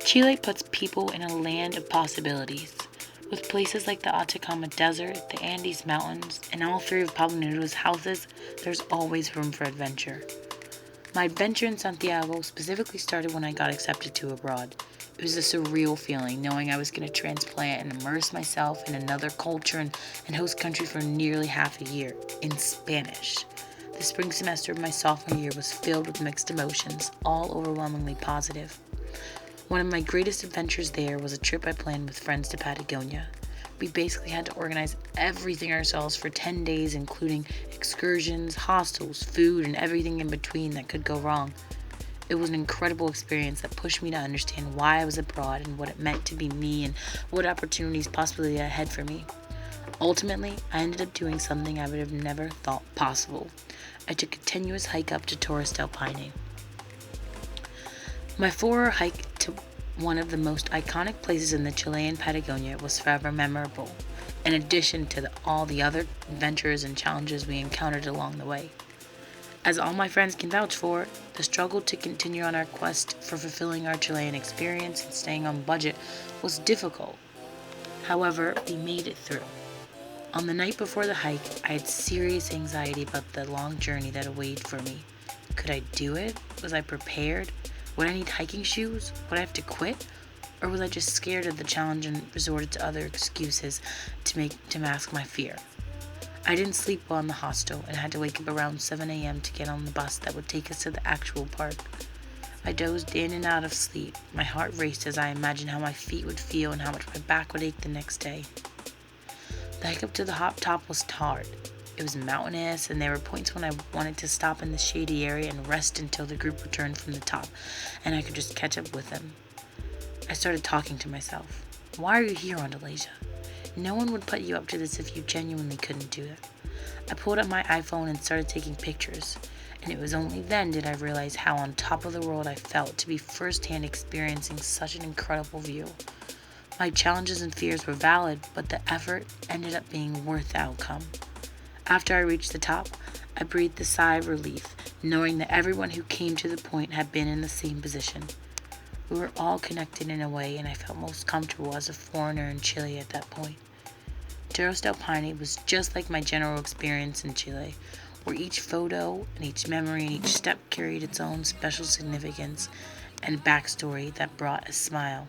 Chile puts people in a land of possibilities. With places like the Atacama Desert, the Andes Mountains, and all three of Pablo Neruda's houses, there's always room for adventure. My adventure in Santiago specifically started when I got accepted to abroad. It was a surreal feeling knowing I was going to transplant and immerse myself in another culture and host country for nearly half a year in Spanish. The spring semester of my sophomore year was filled with mixed emotions, all overwhelmingly positive. One of my greatest adventures there was a trip I planned with friends to Patagonia. We basically had to organize everything ourselves for 10 days, including excursions, hostels, food, and everything in between that could go wrong. It was an incredible experience that pushed me to understand why I was abroad and what it meant to be me and what opportunities possibly lay ahead for me. Ultimately, I ended up doing something I would have never thought possible. I took a tenuous hike up to Torres del Paine. My 4-hour hike to one of the most iconic places in the Chilean Patagonia was forever memorable, in addition to all the other adventures and challenges we encountered along the way. As all my friends can vouch for, the struggle to continue on our quest for fulfilling our Chilean experience and staying on budget was difficult. However, we made it through. On the night before the hike, I had serious anxiety about the long journey that awaited for me. Could I do it? Was I prepared? Would I need hiking shoes? Would I have to quit? Or was I just scared of the challenge and resorted to other excuses to mask my fear? I didn't sleep well in the hostel and had to wake up around 7 a.m. to get on the bus that would take us to the actual park. I dozed in and out of sleep. My heart raced as I imagined how my feet would feel and how much my back would ache the next day. The hike up to the top was hard. It was mountainous, and there were points when I wanted to stop in the shady area and rest until the group returned from the top, and I could just catch up with them. I started talking to myself. Why are you here, Andalasia? No one would put you up to this if you genuinely couldn't do it. I pulled up my iPhone and started taking pictures, and it was only then did I realize how on top of the world I felt to be firsthand experiencing such an incredible view. My challenges and fears were valid, but the effort ended up being worth the outcome. After I reached the top, I breathed a sigh of relief, knowing that everyone who came to the point had been in the same position. We were all connected in a way, and I felt most comfortable as a foreigner in Chile at that point. Torres del Paine was just like my general experience in Chile, where each photo and each memory and each step carried its own special significance and backstory that brought a smile.